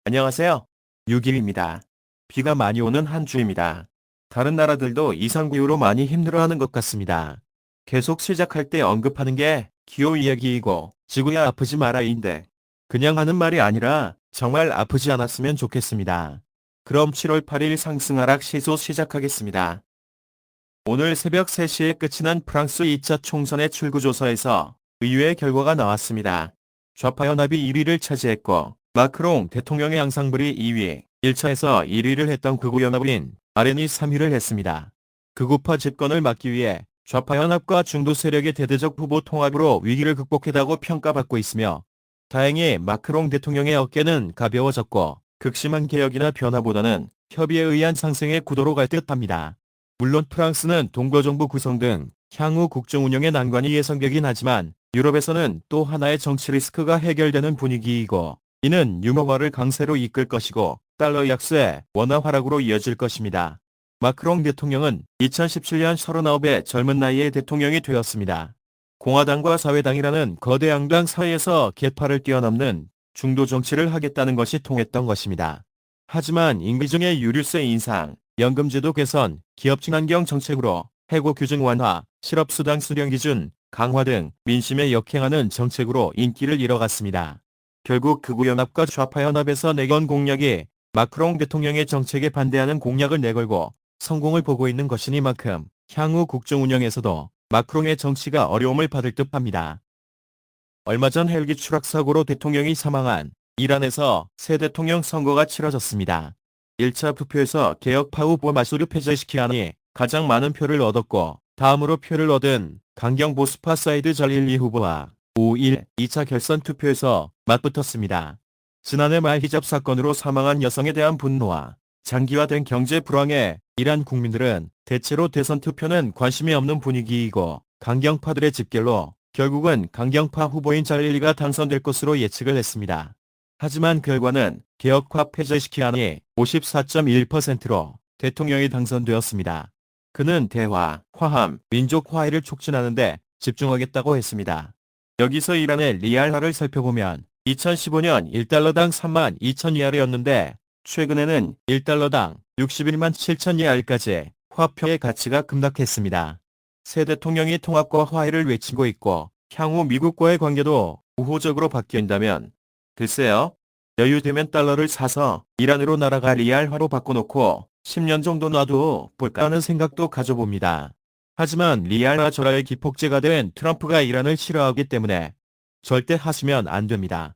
안녕하세요. 6일입니다. 비가 많이 오는 한 주입니다. 다른 나라들도 이상기후로 많이 힘들어하는 것 같습니다. 계속 시작할 때 언급하는 게 기후 이야기이고 지구야 아프지 마라인데 그냥 하는 말이 아니라 정말 아프지 않았으면 좋겠습니다. 그럼 7월 8일 상승하락 시소 시작하겠습니다. 오늘 새벽 3시에 끝이 난 프랑스 2차 총선의 출구조사에서 의외의 결과가 나왔습니다. 좌파 연합이 1위를 차지했고 마크롱 대통령의 앙상블이 2위, 1차에서 1위를 했던 극우연합인 RN이 3위를 했습니다. 극우파 집권을 막기 위해 좌파 연합과 중도 세력의 대대적 후보 통합으로 위기를 극복했다고 평가받고 있으며 다행히 마크롱 대통령의 어깨는 가벼워졌고 극심한 개혁이나 변화보다는 협의에 의한 상승의 구도로 갈 듯합니다. 물론 프랑스는 동거정부 구성 등 향후 국정 운영의 난관이 예상되긴 하지만 유럽에서는 또 하나의 정치 리스크가 해결되는 분위기이고 이는 유머화를 강세로 이끌 것이고 달러 약세, 원화 하락으로 이어질 것입니다. 마크롱 대통령은 2017년 39의 젊은 나이에 대통령이 되었습니다. 공화당과 사회당이라는 거대 양당 사이에서 계파를 뛰어넘는 중도 정치를 하겠다는 것이 통했던 것입니다. 하지만 임기 중의 유류세 인상, 연금제도 개선, 기업 친환경 정책으로 해고 규정 완화, 실업수당 수령 기준 강화 등 민심에 역행하는 정책으로 인기를 잃어갔습니다. 결국 극우연합과 좌파연합에서 내건 공약이 마크롱 대통령의 정책에 반대하는 공약을 내걸고 성공을 보고 있는 것이니만큼 향후 국정 운영에서도 마크롱의 정치가 어려움을 받을 듯합니다. 얼마 전 헬기 추락 사고로 대통령이 사망한 이란에서 새 대통령 선거가 치러졌습니다. 1차 투표에서 개혁파 후보 마수르 페제시키안이 가장 많은 표를 얻었고 다음으로 표를 얻은 강경 보스파 사이드 잘릴리 후보와 5일 2차 결선 투표에서 맞붙었습니다. 지난해 말 히잡 사건으로 사망한 여성에 대한 분노와 장기화된 경제 불황에 이란 국민들은 대체로 대선 투표는 관심이 없는 분위기이고 강경파들의 집결로 결국은 강경파 후보인 잘릴리가 당선될 것으로 예측을 했습니다. 하지만 결과는 개혁파 페제시키안이 54.1%로 대통령이 당선되었습니다. 그는 대화, 화합, 민족 화해를 촉진하는 데 집중하겠다고 했습니다. 여기서 이란의 리알화를 살펴보면 2015년 1달러당 32,000리알이었는데 최근에는 1달러당 61만 7천 리알까지 화폐의 가치가 급락했습니다. 새 대통령이 통합과 화해를 외치고 있고 향후 미국과의 관계도 우호적으로 바뀐다면 글쎄요. 여유되면 달러를 사서 이란으로 날아가 리알화로 바꿔놓고 10년 정도 놔도 볼까 하는 생각도 가져봅니다. 하지만 리알화 절하의 기폭제가 된 트럼프가 이란을 싫어하기 때문에 절대 하시면 안 됩니다.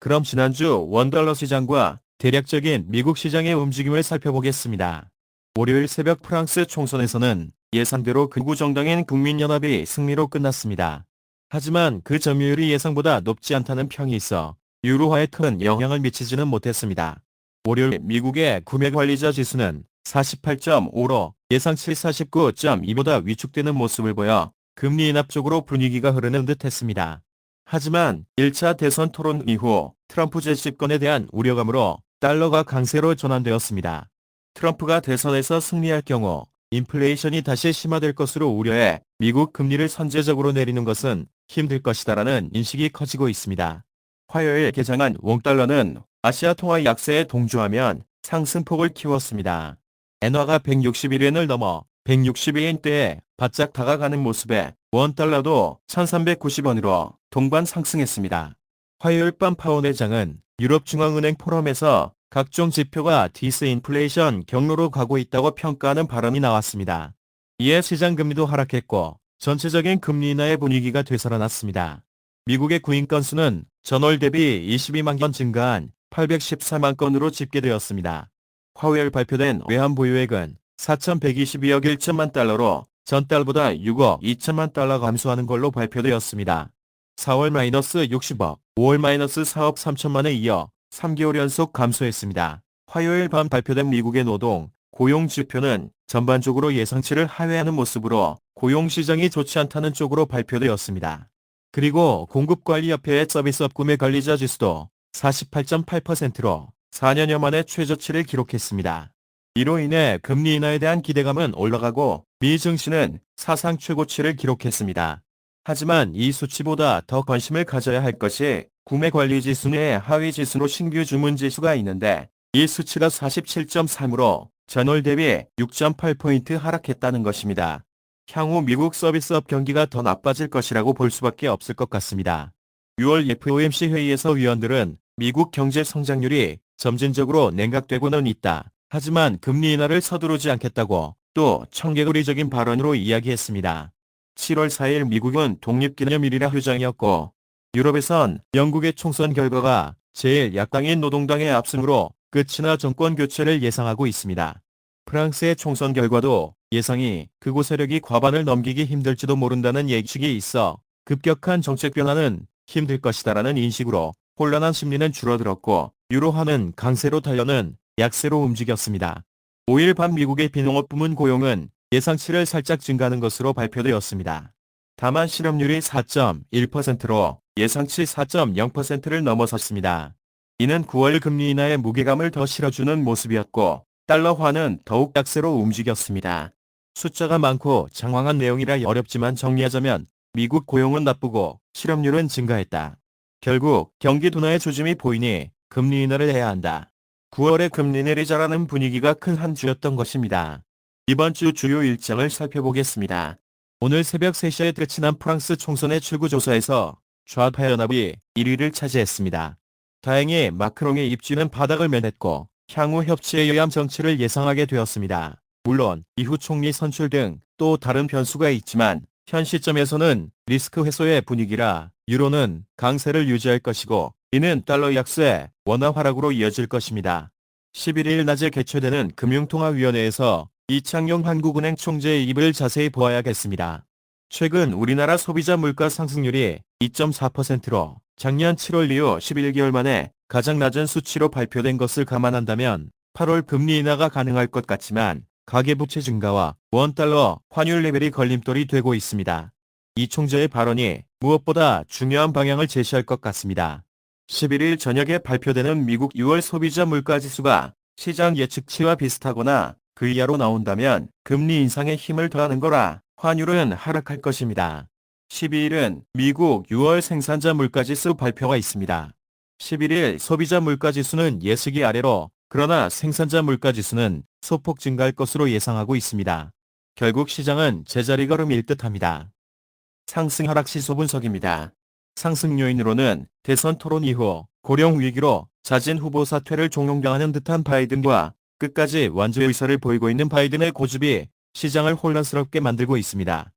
그럼 지난주 원달러 시장과 대략적인 미국 시장의 움직임을 살펴보겠습니다. 월요일 새벽 프랑스 총선에서는 예상대로 극우 정당인 국민연합이 승리로 끝났습니다. 하지만 그 점유율이 예상보다 높지 않다는 평이 있어 유로화에 큰 영향을 미치지는 못했습니다. 월요일 미국의 구매관리자 지수는 48.5로 예상치 49.2보다 위축되는 모습을 보여 금리 인하 쪽으로 분위기가 흐르는 듯했습니다. 하지만 1차 대선 토론 이후 트럼프 재집권에 대한 우려감으로 달러가 강세로 전환되었습니다. 트럼프가 대선에서 승리할 경우 인플레이션이 다시 심화될 것으로 우려해 미국 금리를 선제적으로 내리는 것은 힘들 것이다라는 인식이 커지고 있습니다. 화요일 개장한 원달러는 아시아 통화 약세에 동조하면 상승폭을 키웠습니다. 엔화가 161엔을 넘어 162엔대에 바짝 다가가는 모습에 원달러도 1390원으로 동반 상승했습니다. 화요일 밤 파원회장은 유럽중앙은행 포럼에서 각종 지표가 디스인플레이션 경로로 가고 있다고 평가하는 발언이 나왔습니다. 이에 시장 금리도 하락했고 전체적인 금리 인하의 분위기가 되살아났습니다. 미국의 구인 건수는 전월 대비 22만 건 증가한 814만 건으로 집계되었습니다. 화요일 발표된 외환 보유액은 4,122억 1천만 달러로 전달보다 6억 2천만 달러 감소하는 걸로 발표되었습니다. 4월 마이너스 60억, 5월 마이너스 4억 3천만에 이어 3개월 연속 감소했습니다. 화요일 밤 발표된 미국의 노동, 고용 지표는 전반적으로 예상치를 하회하는 모습으로 고용시장이 좋지 않다는 쪽으로 발표되었습니다. 그리고 공급관리협회의 서비스업 구매관리자 지수도 48.8%로 4년여 만에 최저치를 기록했습니다. 이로 인해 금리 인하에 대한 기대감은 올라가고 미 증시는 사상 최고치를 기록했습니다. 하지만 이 수치보다 더 관심을 가져야 할 것이 구매관리지수 내 하위지수로 신규 주문지수가 있는데 이 수치가 47.3으로 전월 대비 6.8포인트 하락했다는 것입니다. 향후 미국 서비스업 경기가 더 나빠질 것이라고 볼 수밖에 없을 것 같습니다. 6월 FOMC 회의에서 위원들은 미국 경제 성장률이 점진적으로 냉각되고는 있다. 하지만 금리 인하를 서두르지 않겠다고 또 청개구리적인 발언으로 이야기했습니다. 7월 4일 미국은 독립기념일이라 휴장이었고 유럽에선 영국의 총선 결과가 제1야당인 노동당의 압승으로 끝이나 정권 교체를 예상하고 있습니다. 프랑스의 총선 결과도 예상이 극우 세력이 과반을 넘기기 힘들지도 모른다는 예측이 있어 급격한 정책 변화는 힘들 것이다라는 인식으로 혼란한 심리는 줄어들었고 유로화는 강세로 달려는 약세로 움직였습니다. 5일 밤 미국의 비농업 부문 고용은 예상치를 살짝 증가하는 것으로 발표되었습니다. 다만 실업률이 4.1%로 예상치 4.0%를 넘어섰습니다. 이는 9월 금리 인하의 무게감을 더 실어주는 모습이었고 달러화는 더욱 약세로 움직였습니다. 숫자가 많고 장황한 내용이라 어렵지만 정리하자면 미국 고용은 나쁘고 실업률은 증가했다. 결국 경기 둔화의 조짐이 보이니 금리 인하를 해야 한다. 9월에 금리 내리자라는 분위기가 큰 한 주였던 것입니다. 이번 주 주요 일정을 살펴보겠습니다. 오늘 새벽 3시에 끝이 난 프랑스 총선의 출구조사에서 좌파 연합이 1위를 차지했습니다. 다행히 마크롱의 입지는 바닥을 면했고 향후 협치에 의한 정치를 예상하게 되었습니다. 물론 이후 총리 선출 등 또 다른 변수가 있지만 현 시점에서는 리스크 해소의 분위기라 유로는 강세를 유지할 것이고 이는 달러 약세, 원화 하락으로 이어질 것입니다. 11일 낮에 개최되는 금융통화위원회에서 이창용 한국은행 총재의 입을 자세히 보아야겠습니다. 최근 우리나라 소비자 물가 상승률이 2.4%로 작년 7월 이후 11개월 만에 가장 낮은 수치로 발표된 것을 감안한다면 8월 금리 인하가 가능할 것 같지만 가계부채 증가와 원달러 환율 레벨이 걸림돌이 되고 있습니다. 이 총재의 발언이 무엇보다 중요한 방향을 제시할 것 같습니다. 11일 저녁에 발표되는 미국 6월 소비자 물가지수가 시장 예측치와 비슷하거나 그 이하로 나온다면 금리 인상에 힘을 더하는 거라 환율은 하락할 것입니다. 12일은 미국 6월 생산자 물가지수 발표가 있습니다. 11일 소비자 물가지수는 예측이 아래로 그러나 생산자 물가지수는 소폭 증가할 것으로 예상하고 있습니다. 결국 시장은 제자리 걸음일 듯합니다. 상승 하락 시소 분석입니다. 상승 요인으로는 대선 토론 이후 고령 위기로 자진 후보 사퇴를 종용당하는 듯한 바이든과 끝까지 완주 의사를 보이고 있는 바이든의 고집이 시장을 혼란스럽게 만들고 있습니다.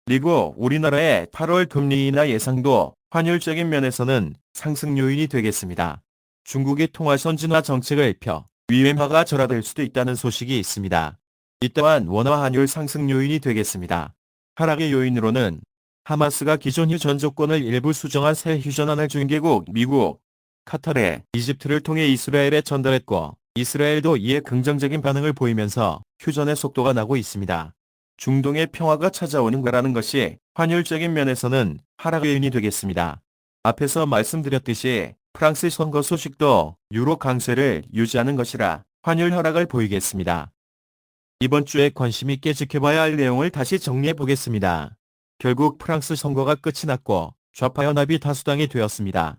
그리고 우리나라의 8월 금리 인하 예상도 환율적인 면에서는 상승 요인이 되겠습니다. 중국의 통화 선진화 정책을 펴 위험화가 절하될 수도 있다는 소식이 있습니다. 이 또한 원화 환율 상승 요인이 되겠습니다. 하락의 요인으로는 하마스가 기존 휴전 조건을 일부 수정한 새 휴전안을 중개국 미국, 카타르, 이집트를 통해 이스라엘에 전달했고 이스라엘도 이에 긍정적인 반응을 보이면서 휴전의 속도가 나고 있습니다. 중동의 평화가 찾아오는 거라는 것이 환율적인 면에서는 하락의 요인이 되겠습니다. 앞에서 말씀드렸듯이 프랑스 선거 소식도 유로 강세를 유지하는 것이라 환율 하락을 보이겠습니다. 이번 주에 관심 있게 지켜봐야 할 내용을 다시 정리해 보겠습니다. 결국 프랑스 선거가 끝이 났고 좌파 연합이 다수당이 되었습니다.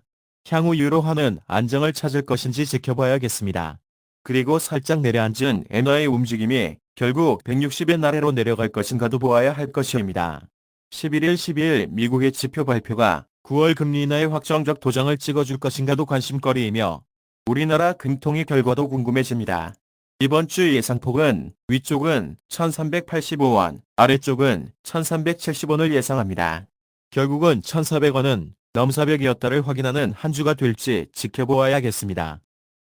향후 유로화는 안정을 찾을 것인지 지켜봐야겠습니다. 그리고 살짝 내려앉은 엔화의 움직임이 결국 160엔 아래로 내려갈 것인가도 보아야 할 것입니다. 11일 12일 미국의 지표 발표가 9월 금리 인하의 확정적 도장을 찍어줄 것인가도 관심거리이며 우리나라 금통위 결과도 궁금해집니다. 이번 주 예상폭은 위쪽은 1385원, 아래쪽은 1370원을 예상합니다. 결국은 1400원은 넘사벽이었다를 확인하는 한 주가 될지 지켜보아야겠습니다.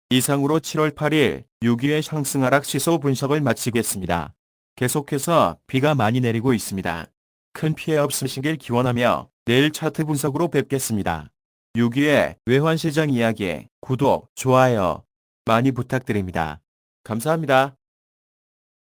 이상으로 7월 8일 6위의 상승 하락 시소 분석을 마치겠습니다. 계속해서 비가 많이 내리고 있습니다. 큰 피해 없으시길 기원하며 내일 차트 분석으로 뵙겠습니다. 6위의 외환시장 이야기, 구독, 좋아요 많이 부탁드립니다. 감사합니다.